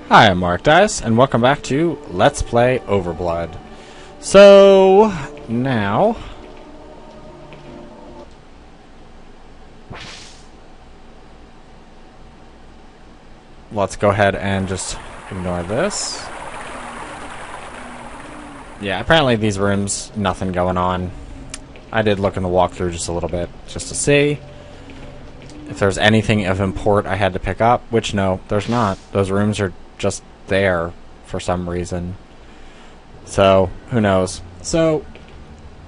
Hi, I'm Mark Dice, and welcome back to Let's Play Overblood. So, now... let's go ahead and just ignore this. Yeah, apparently these rooms, nothing going on. I did look in the walkthrough just a little bit, just to see if there's anything of import I had to pick up, which no, there's not. Those rooms are just there for some reason. So, who knows? So,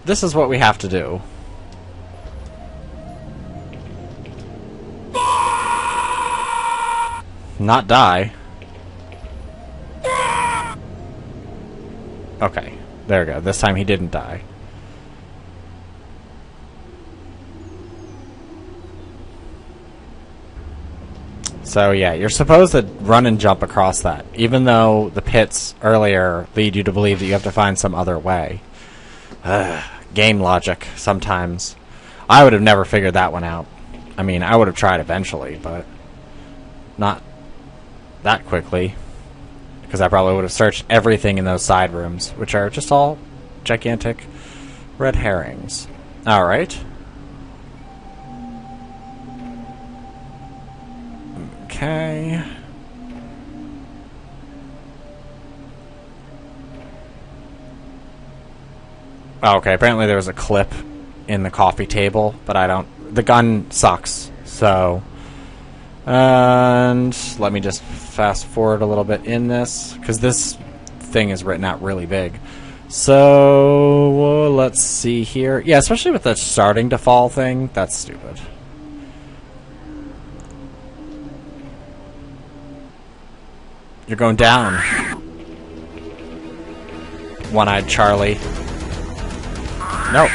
this is what we have to do. Not die. Okay, there we go. This time he didn't die. So yeah, you're supposed to run and jump across that, even though the pits earlier lead you to believe that you have to find some other way. Game logic, sometimes. I would have never figured that one out. I mean, I would have tried eventually, but not that quickly. Because I probably would have searched everything in those side rooms, which are just all gigantic red herrings. Alright. Okay. Oh, okay, apparently there was a clip in the coffee table, but I don't... the gun sucks, so... and let me just fast forward a little bit in this, because this thing is written out really big. So, let's see here. Yeah, especially with the starting to fall thing, that's stupid. You're going down. One-eyed Charlie. Nope.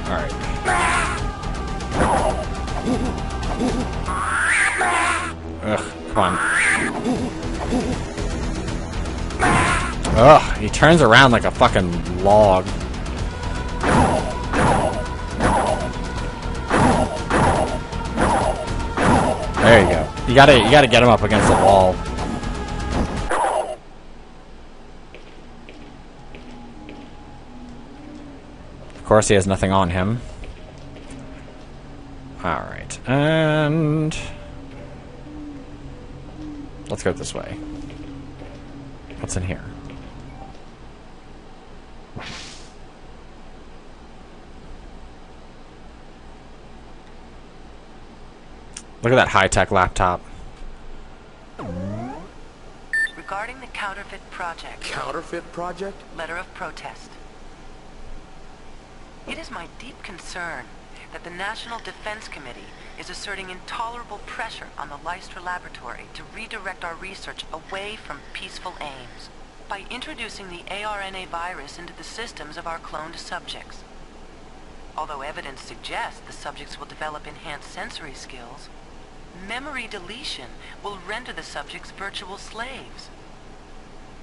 Alright. Ugh, come on. Ugh, he turns around like a fucking log. There you go. You gotta get him up against the wall. Of course, he has nothing on him. Alright, and... let's go this way. What's in here? Look at that high-tech laptop. Regarding the counterfeit project. Counterfeit project? Letter of protest. It is my deep concern that the National Defense Committee is asserting intolerable pressure on the Leicester Laboratory to redirect our research away from peaceful aims by introducing the ARNA virus into the systems of our cloned subjects. Although evidence suggests the subjects will develop enhanced sensory skills, memory deletion will render the subjects virtual slaves.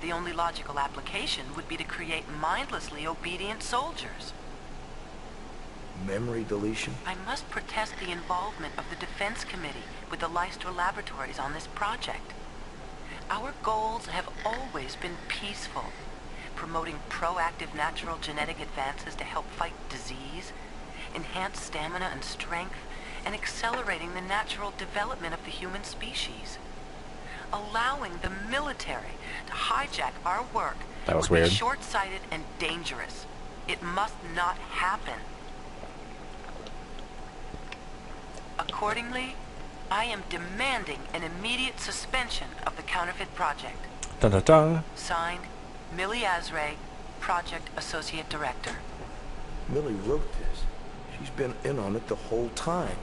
The only logical application would be to create mindlessly obedient soldiers. Memory deletion? I must protest the involvement of the Defense Committee with the Leicester Laboratories on this project. Our goals have always been peaceful, promoting proactive natural genetic advances to help fight disease, enhance stamina and strength, and accelerating the natural development of the human species. Allowing the military to hijack our work That was would weird. be short-sighted and dangerous. It must not happen. Accordingly, I am demanding an immediate suspension of the counterfeit project. Dun dun dun. Signed, Millie Azray, Project Associate Director. Millie wrote this. She's been in on it the whole time.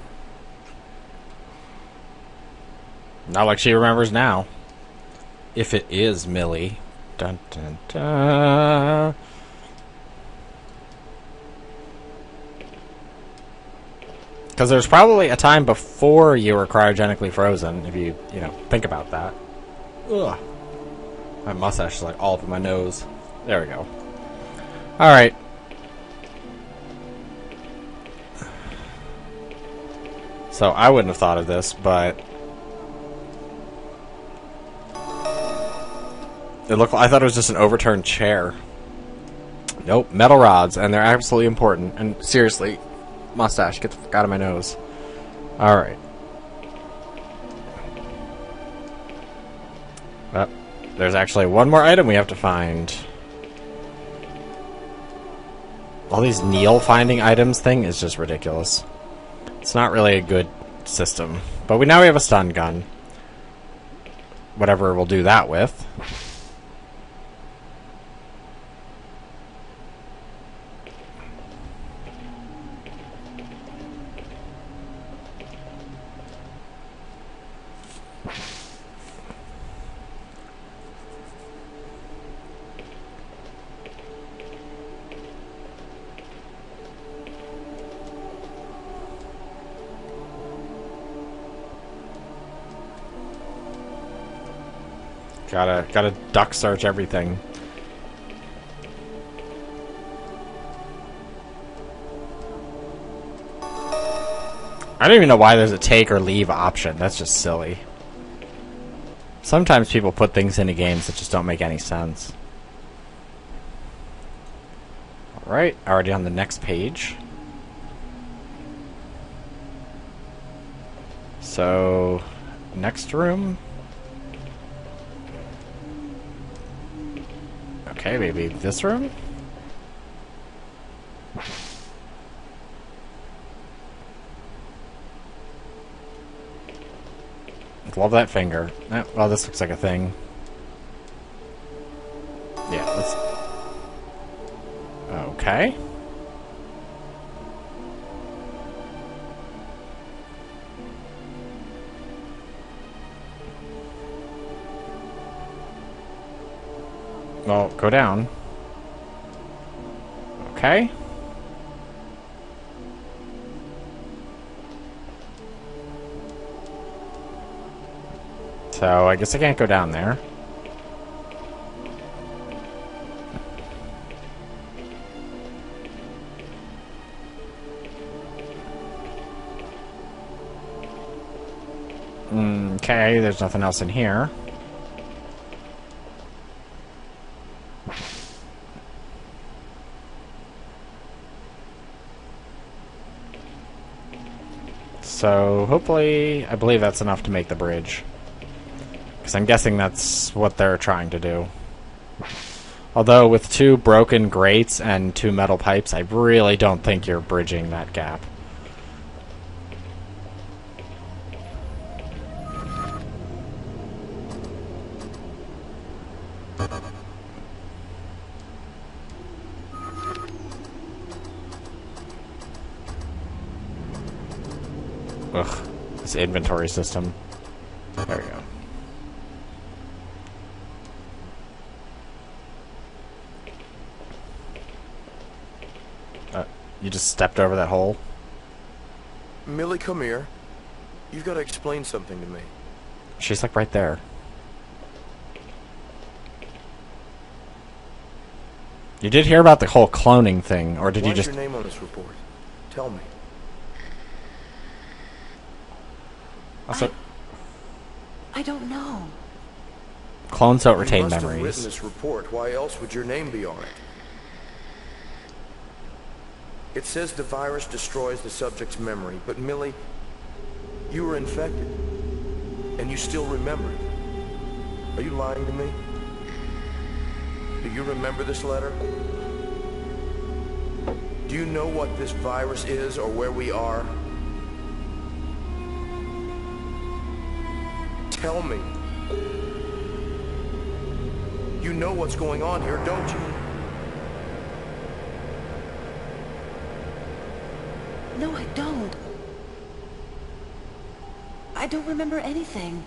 Not like she remembers now. If it is Millie. Dun dun dun. Because there's probably a time before you were cryogenically frozen, if you know, think about that. Ugh. My mustache is like all over my nose. There we go. Alright. So I wouldn't have thought of this, but I thought it was just an overturned chair. Nope, metal rods, and they're absolutely important. And seriously, mustache, get the fuck out of my nose. Alright. Well, there's actually one more item we have to find. All these Neil finding items thing is just ridiculous. It's not really a good system. But now we have a stun gun. Whatever we'll do that with. Gotta duck search everything. I don't even know why there's a take or leave option. That's just silly. Sometimes people put things into games that just don't make any sense. Alright, already on the next page. So, next room. Okay, maybe this room? Love that finger. Well, this looks like a thing. Yeah, let's... Okay. Well, go down. Okay. So, I guess I can't go down there. Okay, there's nothing else in here. So, hopefully, I believe that's enough to make the bridge. Because I'm guessing that's what they're trying to do. Although, with 2 broken grates and 2 metal pipes, I really don't think you're bridging that gap. Ugh, this inventory system. There we go. You just stepped over that hole? Millie, come here. You've got to explain something to me. She's like right there. You did hear about the whole cloning thing, or did you just... What's your name on this report? Tell me. Also, I don't know. clones don't retain You must have memories. written this report. Why else would your name be on it? It says the virus destroys the subject's memory, but Millie, you were infected, and you still remember it. Are you lying to me? Do you remember this letter? Do you know what this virus is or where we are? Tell me. You know what's going on here, don't you? No, I don't. I don't remember anything.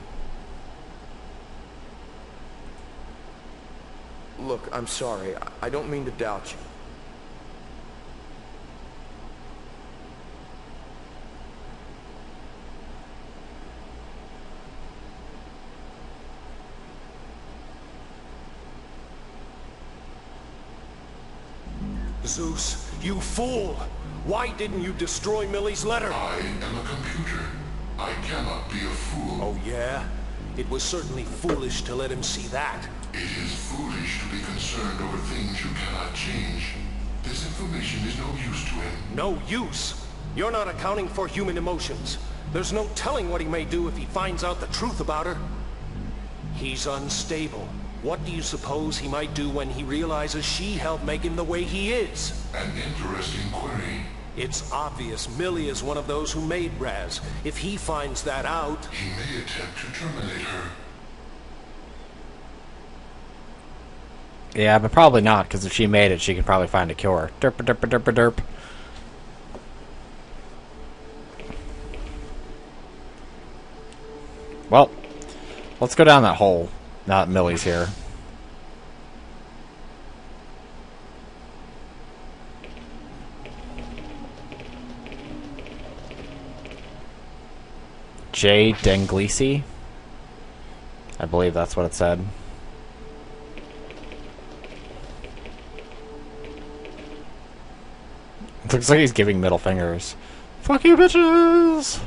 Look, I'm sorry. I don't mean to doubt you. Zeus, you fool! Why didn't you destroy Millie's letter? I am a computer. I cannot be a fool. Oh yeah? It was certainly foolish to let him see that. It is foolish to be concerned over things you cannot change. This information is no use to him. No use? You're not accounting for human emotions. There's no telling what he may do if he finds out the truth about her. He's unstable. What do you suppose he might do when he realizes she helped make him the way he is? An interesting query. It's obvious Millie is one of those who made Raz. If he finds that out... He may attempt to terminate her. Yeah, but probably not, because if she made it, she could probably find a cure. Derp, derp, derp, derp. Well, let's go down that hole. Now that Millie's here. J. Denglisi. I believe that's what it said. It looks like he's giving middle fingers. Fuck you, bitches!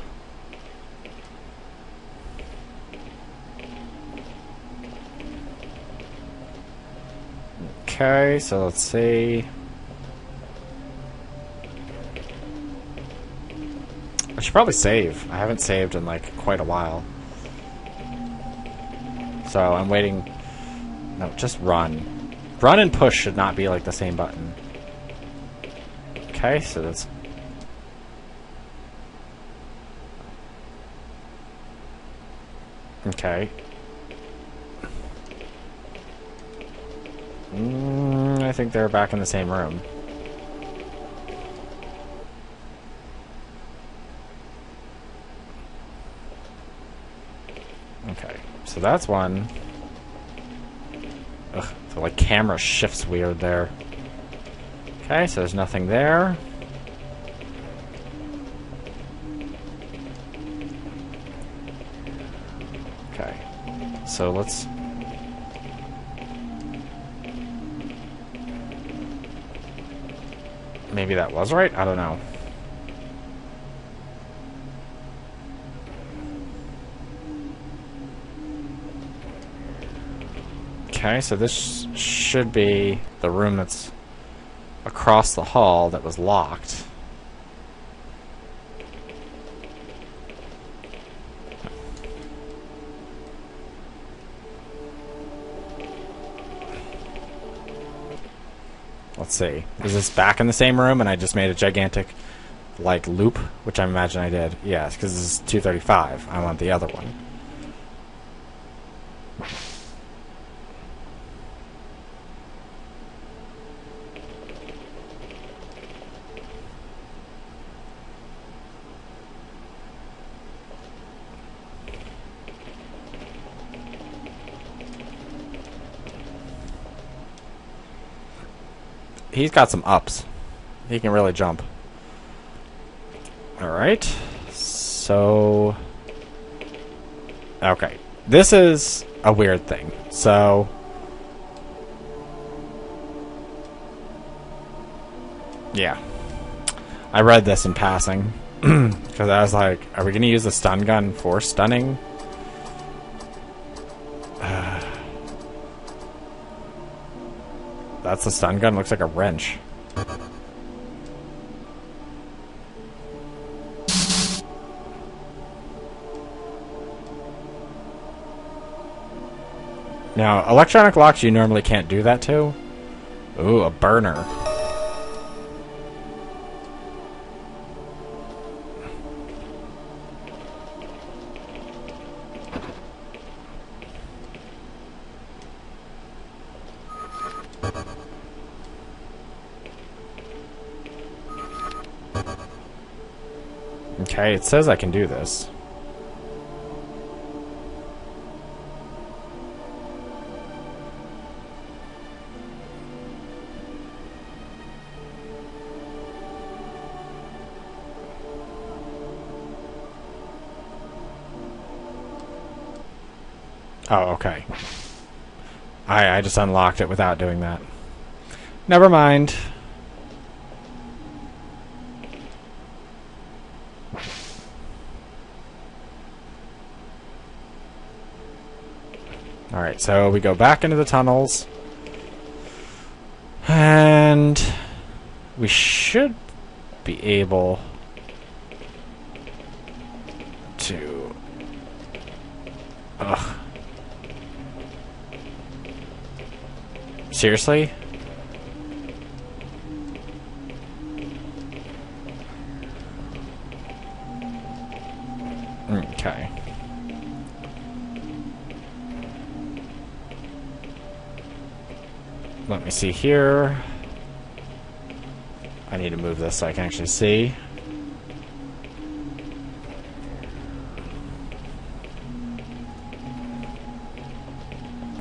Okay, so let's see. I should probably save. I haven't saved in like quite a while. So I'm waiting. No, just run. Run and push should not be like the same button. Okay, so that's... Okay. I think they're back in the same room. Okay, so that's one. Ugh, the like camera shifts weird there. Okay, so there's nothing there. Okay, so let's... Maybe that was right? I don't know. Okay, so this should be the room that's across the hall that was locked. Let's see. Is this back in the same room and I just made a gigantic, like, loop? Which I imagine I did. Yes, because this is 235. I want the other one. He's got some ups. He can really jump. Alright. So... Okay. This is a weird thing. So... Yeah. I read this in passing. Because I was like, are we going to use the stun gun for stunning? That's the stun gun. Looks like a wrench. Now, electronic locks you normally can't do that to. Ooh, a burner. Okay, it says I can do this. Oh, okay. I just unlocked it without doing that. Never mind. Alright, so we go back into the tunnels. And we should be able to... Ugh. Seriously? Okay. Let me see here. I need to move this so I can actually see.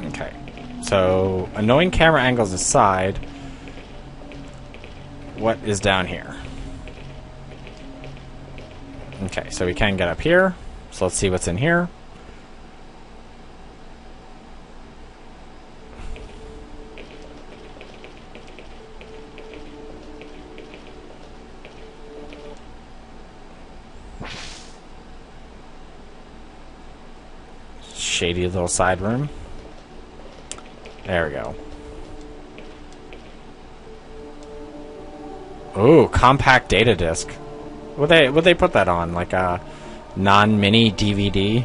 Okay. So, annoying camera angles aside, what is down here? Okay, so we can get up here. So let's see what's in here. Shady little side room. There we go. Ooh, compact data disc. Would they put that on? Like a non-mini DVD?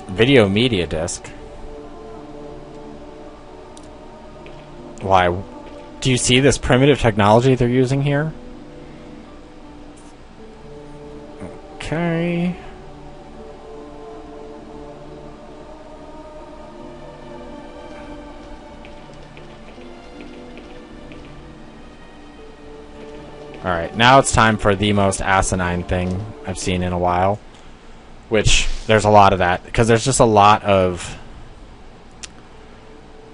Video media disc. Why? Do you see this primitive technology they're using here? Okay. Alright, now it's time for the most asinine thing I've seen in a while. Which, there's a lot of that. Because there's just a lot of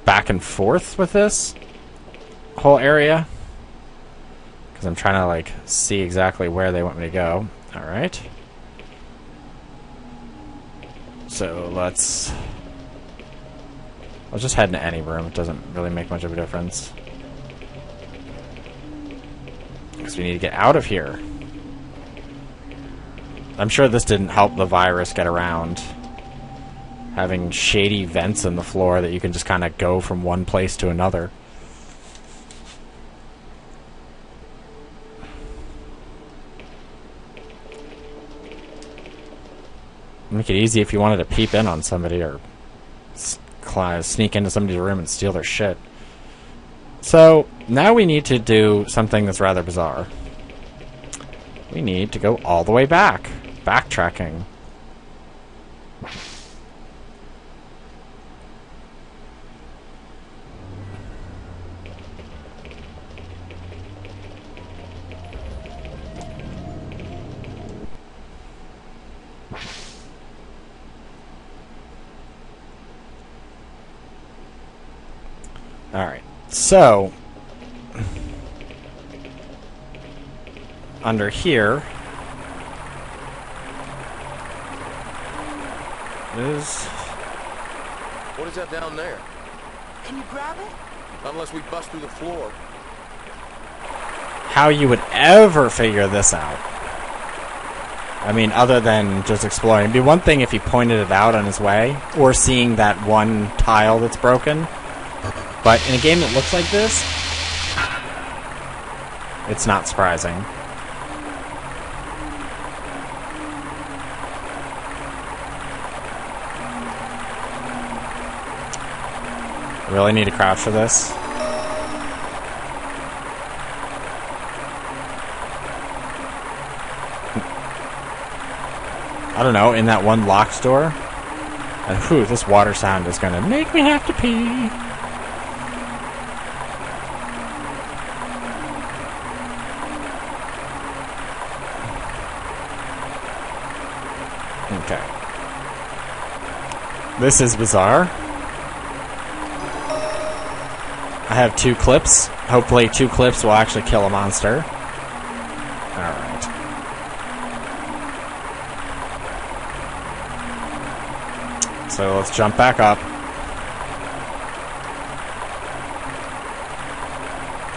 back and forth with this whole area. Because I'm trying to, like, see exactly where they want me to go. Alright. So, let's just head into any room. It doesn't really make much of a difference. Because we need to get out of here. I'm sure this didn't help the virus get around. Having shady vents in the floor that you can just kind of go from one place to another. Make it easy if you wanted to peep in on somebody or sneak into somebody's room and steal their shit. So, now we need to do something that's rather bizarre. We need to go all the way back. Backtracking. Alright, so under here is... What is that down there? Can you grab it? Unless we bust through the floor. How you would ever figure this out. I mean, other than just exploring. It'd be one thing if he pointed it out on his way, or seeing that one tile that's broken. But in a game that looks like this, it's not surprising. Really need to crouch for this. I don't know, in that one locked door. And whew, this water sound is gonna make me have to pee. Okay. This is bizarre. I have 2 clips. Hopefully 2 clips will actually kill a monster. Alright. So let's jump back up.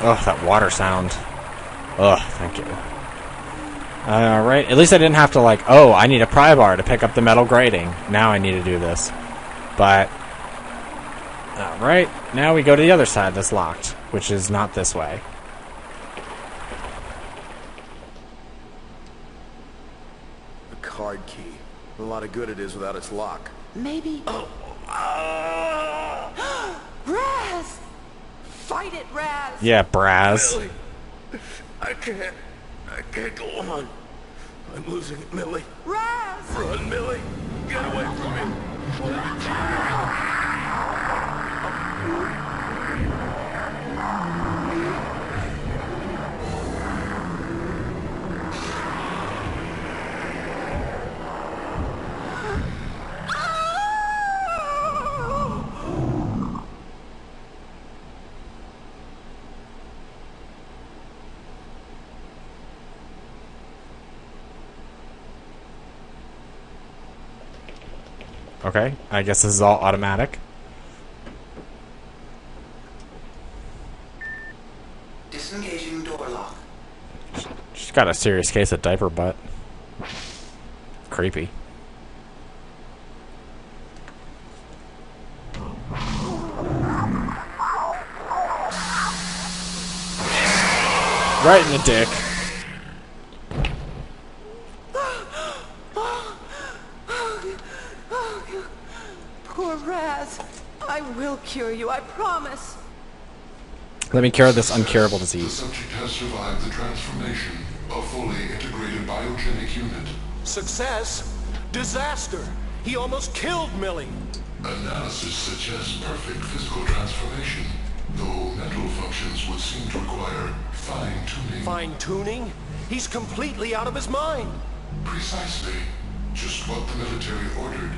Oh, that water sound. Ugh, thank you. Alright, at least I didn't have to, like, oh, I need a pry bar to pick up the metal grating. Now I need to do this. But, alright, now we go to the other side that's locked, which is not this way. A card key. A lot of good it is without its lock. Maybe... Oh. Raz! Fight it, Raz! Yeah, Braz. Millie, I can't go on. I'm losing it, Millie. Raz! Run, Millie. Get away from me. Okay, I guess this is all automatic. Disengaging door lock. She's got a serious case of diaper butt. Creepy. Right in the dick. Poor Raz. I will cure you, I promise. Let me cure this uncurable The disease. subject has survived the transformation. A fully integrated biogenic unit. Success? Disaster! He almost killed Millie! Analysis suggests perfect physical transformation, though mental functions would seem to require fine-tuning. Fine-tuning? He's completely out of his mind! Precisely. Just what the military ordered.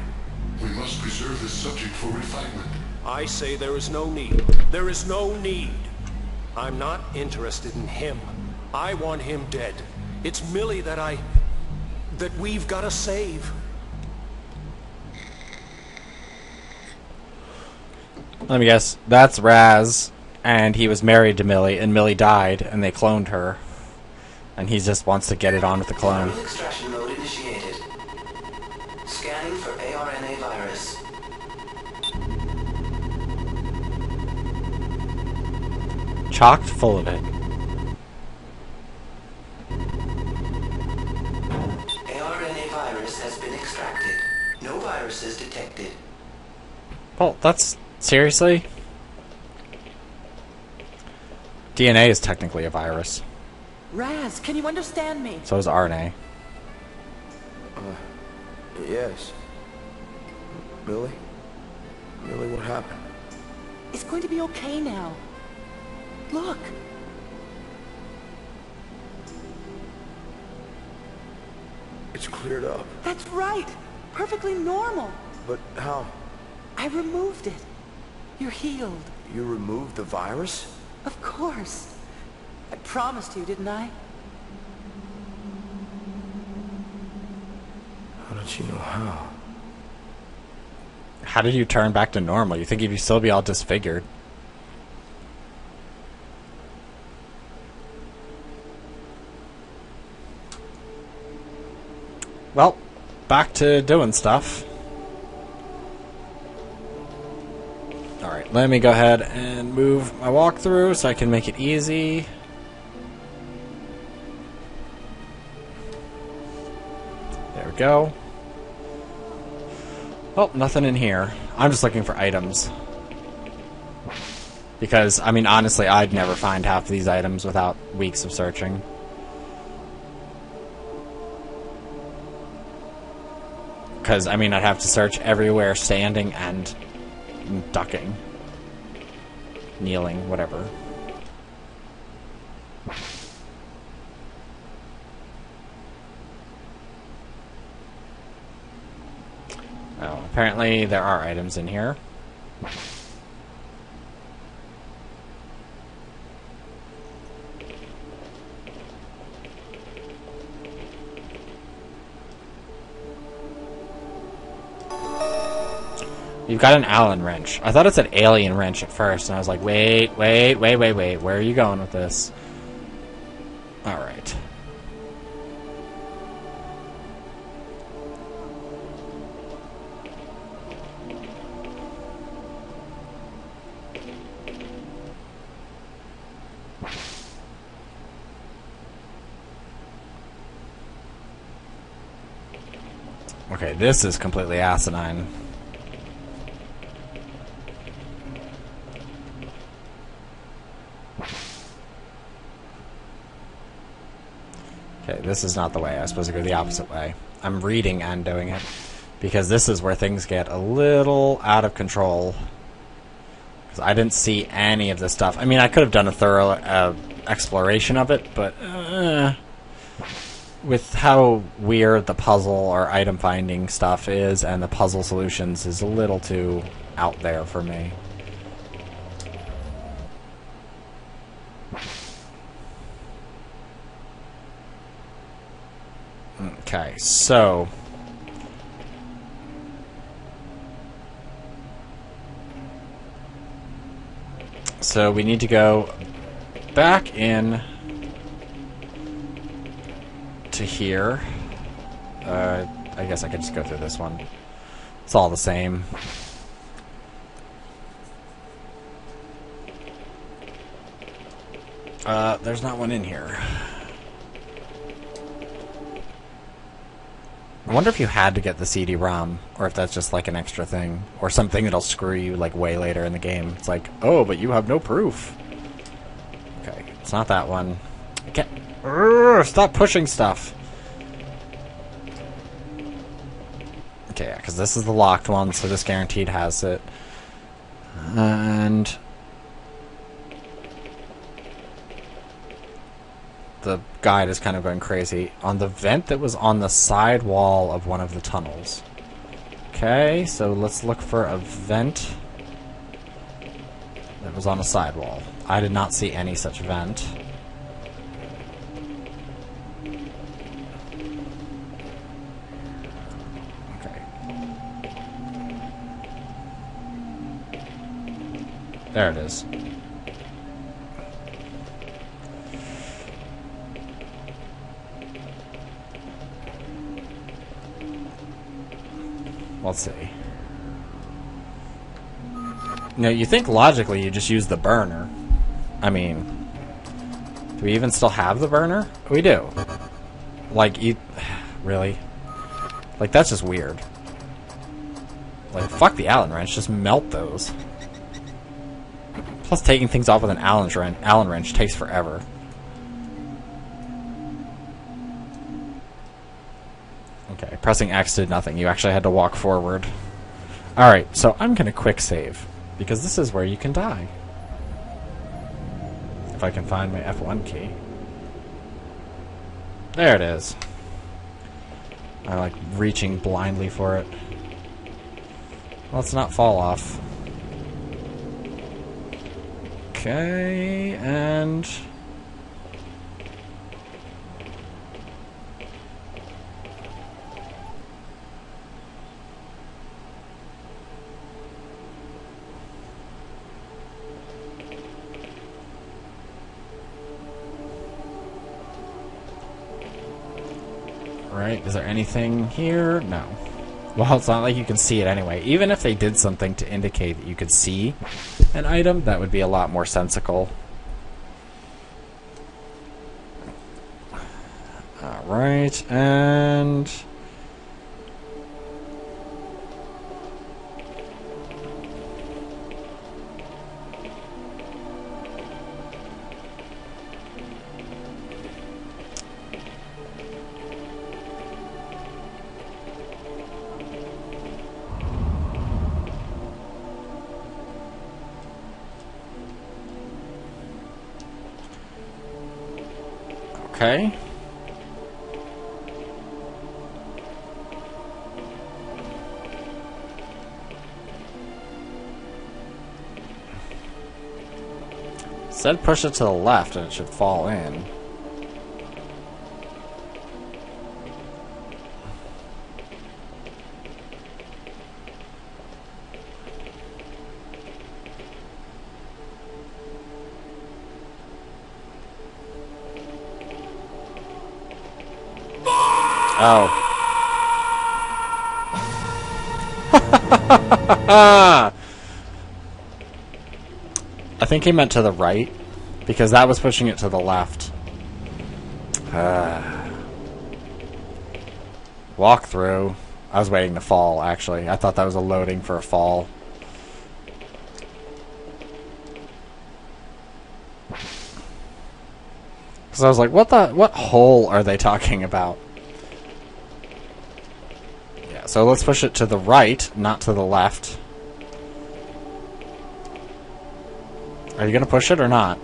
We must preserve this subject for refinement. I say there is no need. There is no need. I'm not interested in him. I want him dead. It's Millie that we've got to save. Let me guess. That's Raz, and he was married to Millie, and Millie died, and they cloned her. And he just wants to get it on with the clone. Viral extraction mode initiated. Scanning for ARNA virus. Chocked full of it. ARNA virus has been extracted. No viruses detected. Well, that's... seriously? DNA is technically a virus. Raz, can you understand me? So is RNA. Yes. Millie? Millie, what happened? It's going to be okay now. Look. It's cleared up. That's right. Perfectly normal. But how? I removed it. You're healed. You removed the virus? Of course. I promised you, didn't I? How did you know how? How did you turn back to normal? You think you'd still be all disfigured? Well, back to doing stuff. Alright, let me go ahead and move my walkthrough so I can make it easy. There we go. Oh, nothing in here. I'm just looking for items. Because, I mean, honestly, I'd never find half of these items without weeks of searching. Because, I mean, I'd have to search everywhere standing and ducking. Kneeling, whatever. Oh, apparently there are items in here. You've got an Allen wrench. I thought it said alien wrench at first, and I was like, wait. Where are you going with this? Alright. Okay, this is completely asinine. Okay, this is not the way. I was supposed to go the opposite way. I'm reading and doing it. Because this is where things get a little out of control. Because I didn't see any of this stuff. I mean, I could have done a thorough exploration of it, but with how weird the puzzle or item finding stuff is and the puzzle solutions is a little too out there for me. Okay, so we need to go back in to here. I guess I could just go through this one. It's all the same. There's not one in here. I wonder if you had to get the CD-ROM, or if that's just like an extra thing, or something that'll screw you like way later in the game. It's like, oh, but you have no proof. Okay, it's not that one. Stop pushing stuff. Okay, yeah, because this is the locked one, so this guaranteed has it. And the guide is kind of going crazy. On the vent that was on the side wall of one of the tunnels. Okay, so let's look for a vent that was on a side wall. I did not see any such vent. Okay. There it is. Let's see. Now, you think logically you just use the burner. I mean, do we even still have the burner? We do. Like, really? Like, that's just weird. Like, fuck the Allen wrench, just melt those. Plus, taking things off with an Allen wrench takes forever. Okay, pressing X did nothing. You actually had to walk forward. Alright, so I'm going to quick save, because this is where you can die. If I can find my F1 key. There it is. I like reaching blindly for it. Let's not fall off. Okay, and right, is there anything here? No. Well, it's not like you can see it anyway. Even if they did something to indicate that you could see an item, that would be a lot more sensical. Alright, and okay. Said push it to the left and it should fall in. Oh. I think he meant to the right, because that was pushing it to the left. Walk through. I was waiting to fall, actually. I thought that was a loading for a fall. Because I was like, what hole are they talking about? Yeah, so let's push it to the right, not to the left. Are you going to push it or not?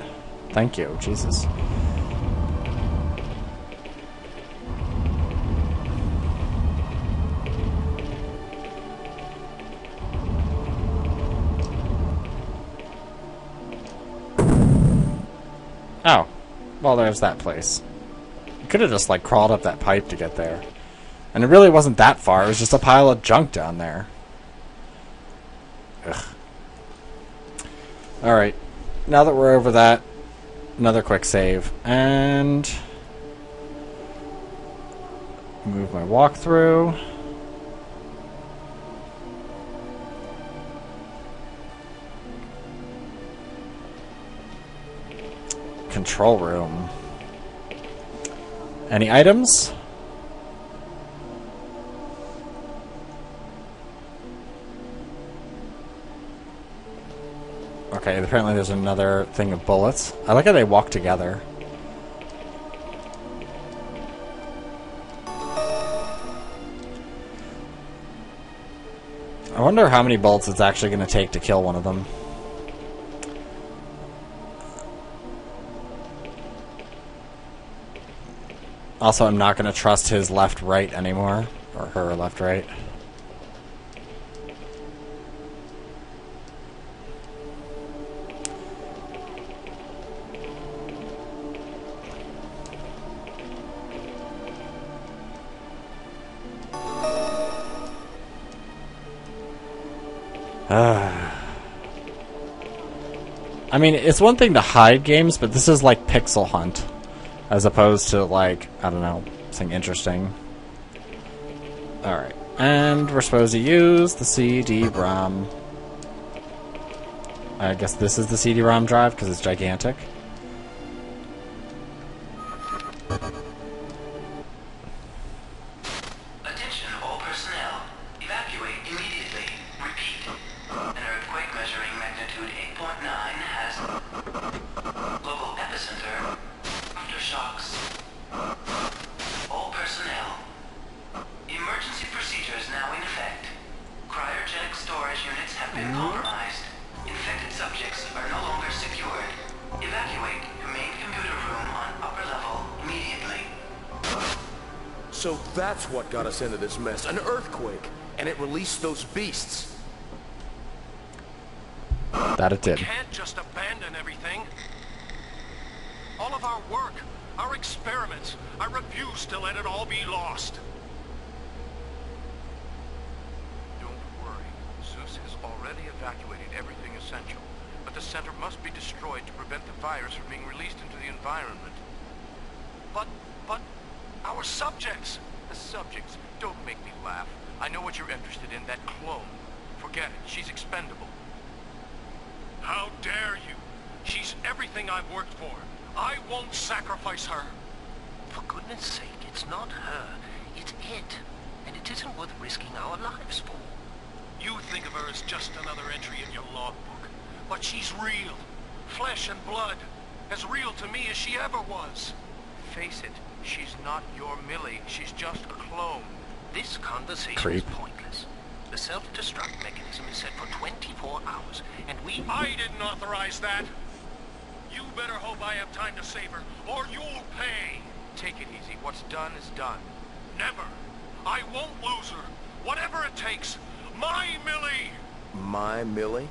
Thank you, Jesus. Oh. Well, there's that place. You could have just, like, crawled up that pipe to get there. And it really wasn't that far. It was just a pile of junk down there. Ugh. Alright. Now that we're over that, another quick save. And move my walkthrough. Control room. Any items? Okay, apparently there's another thing of bullets. I like how they walk together. I wonder how many bullets it's actually going to take to kill one of them. Also, I'm not going to trust his left-right anymore. Or her left-right. I mean, it's one thing to hide games, but this is like Pixel Hunt. As opposed to, like, I don't know, something interesting. Alright. And we're supposed to use the CD-ROM. I guess this is the CD-ROM drive, because it's gigantic. Attention all personnel. Evacuate immediately. Repeat. An earthquake measuring magnitude 8.9 has local epicenter. Aftershocks. All personnel. Emergency procedures now in effect. Cryogenic storage units have been compromised. Infected subjects are no longer secured. Evacuate your main computer room on upper level immediately. So that's what got us into this mess. An earthquake. And it released those beasts. That it did. We can't just abandon everything. All of our work, our experiments, I refuse to let it all be lost. Don't worry. Zeus has already evacuated everything essential. But the center must be destroyed to prevent the virus from being released into the environment. But, our subjects. The subjects, don't make me laugh. I know what you're interested in, that clone. Forget it, she's expendable. How dare you? She's everything I've worked for. I won't sacrifice her. For goodness sake, it's not her. It's it. And it isn't worth risking our lives for. You think of her as just another entry in your logbook. But she's real. Flesh and blood. As real to me as she ever was. Face it, she's not your Millie. She's just a clone. This conversation Creep. is pointless. The self-destruct mechanism is set for 24 hours, and we... I didn't authorize that. You better hope I have time to save her, or you'll pay. Take it easy. What's done is done. Never. I won't lose her. Whatever it takes. My Millie! My Millie?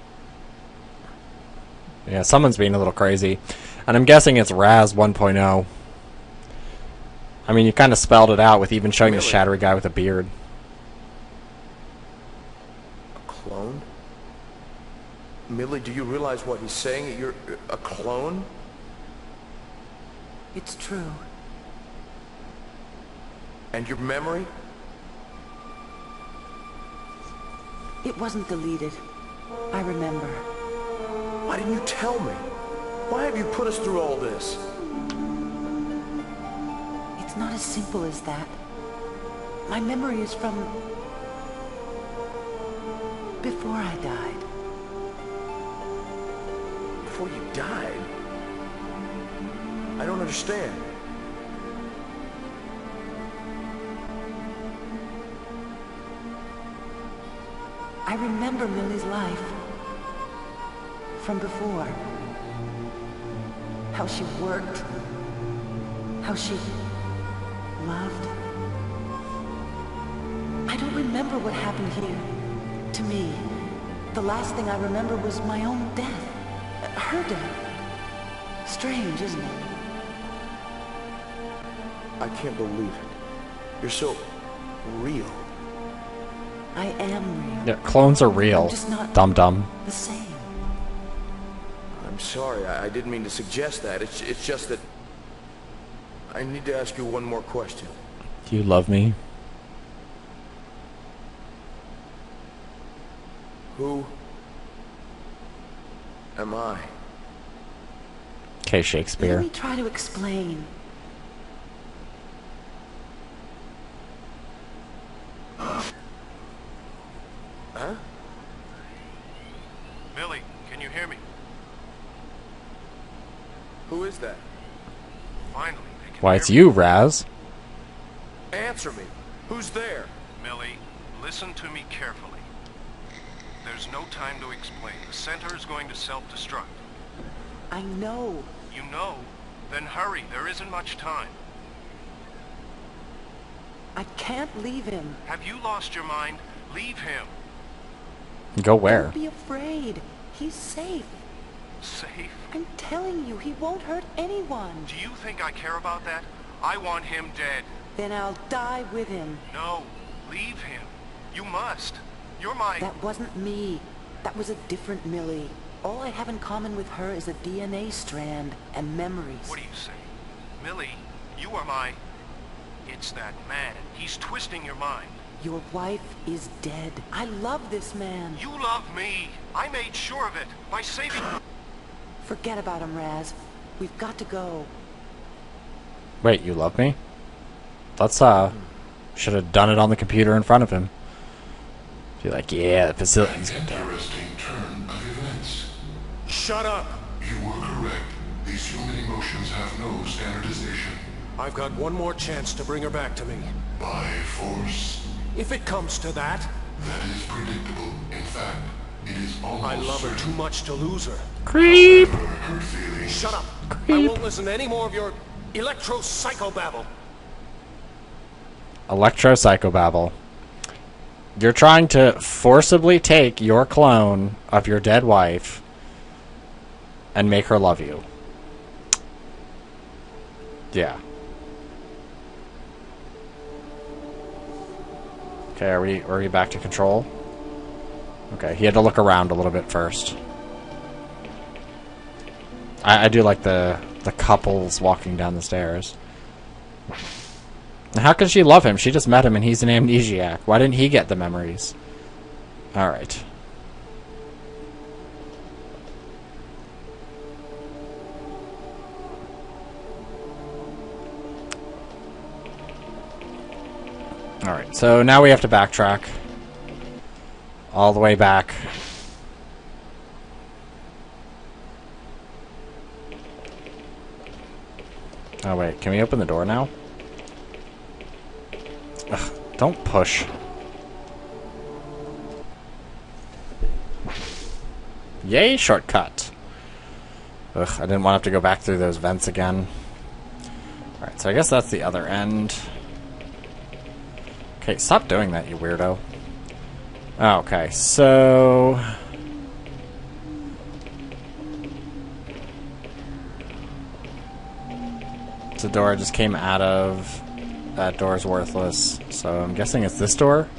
Yeah, someone's being a little crazy. And I'm guessing it's Raz 1.0. I mean, you kind of spelled it out with even showing the Millie. shadowy guy with a beard. A clone? Millie, do you realize what he's saying? You're a clone? It's true. And your memory? It wasn't deleted. I remember. Why didn't you tell me? Why have you put us through all this? It's not as simple as that. My memory is from Before I died. Before you died? I don't understand. I remember Millie's life. From before. How she worked. How she loved. I don't remember what happened here. To me. The last thing I remember was my own death. Her death. Strange, isn't it? I can't believe it. You're so real. I am real. Yeah, clones are real. I'm just not Dum-dum. the same. I'm sorry, I didn't mean to suggest that. It's just that... I need to ask you one more question. Do you love me? Who am I? Okay, Shakespeare. Let me try to explain. Huh? Millie, can you hear me? Who is that? Finally, they can Why, hear it's me. you, Raz. Answer me. Who's there? Millie, listen to me carefully. There's no time to explain. The center is going to self-destruct. I know. You know? Then hurry. There isn't much time. I can't leave him. Have you lost your mind? Leave him. Go where? Don't be afraid. He's safe. Safe? I'm telling you, he won't hurt anyone. Do you think I care about that? I want him dead. Then I'll die with him. No. Leave him. You must. You're my... That wasn't me. That was a different Millie. All I have in common with her is a DNA strand and memories. What do you say? Millie, you are my... It's that man. He's twisting your mind. Your wife is dead. I love this man. You love me. I made sure of it by saving... Forget about him, Raz. We've got to go. Wait, you love me? Let's, should have done it on the computer in front of him. Be like, yeah, the facility's An interesting turn of events. Shut up! You were correct. These human emotions have no standardization. I've got one more chance to bring her back to me. By force. If it comes to that, That is predictable. In fact, it is almost I love her certain. too much to lose her. Creep! Her feelings. Shut up! I Creep. won't listen to any more of your electro-psychobabble. Electro-psychobabble. You're trying to forcibly take your clone of your dead wife and make her love you. Yeah. Okay, are we back to control? Okay, he had to look around a little bit first. I do like the couples walking down the stairs. How can she love him? She just met him and he's an amnesiac. Why didn't he get the memories? Alright. Alright, so now we have to backtrack. All the way back. Oh wait, can we open the door now? Ugh, don't push. Yay, shortcut. Ugh, I didn't want to have to go back through those vents again. Alright, so I guess that's the other end. Okay, stop doing that, you weirdo. Okay, so... the door I just came out of. That door's worthless. So I'm guessing it's this door?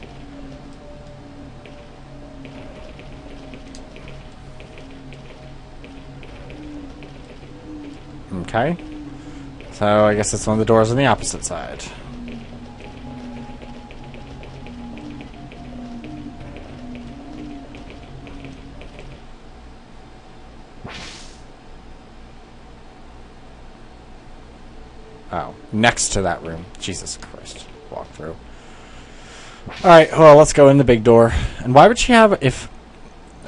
Okay. So I guess it's one of the doors on the opposite side. Oh, next to that room. Jesus Christ. Walk through. Alright, well, let's go in the big door. And why would she have... if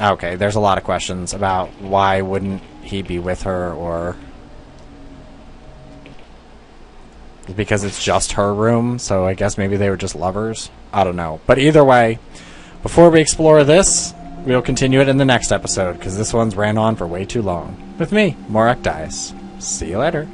Okay, there's a lot of questions about why wouldn't he be with her, or... because it's just her room, so I guess maybe they were just lovers? I don't know. But either way, before we explore this, we'll continue it in the next episode, because this one's ran on for way too long. With me, Morak Dice. See you later.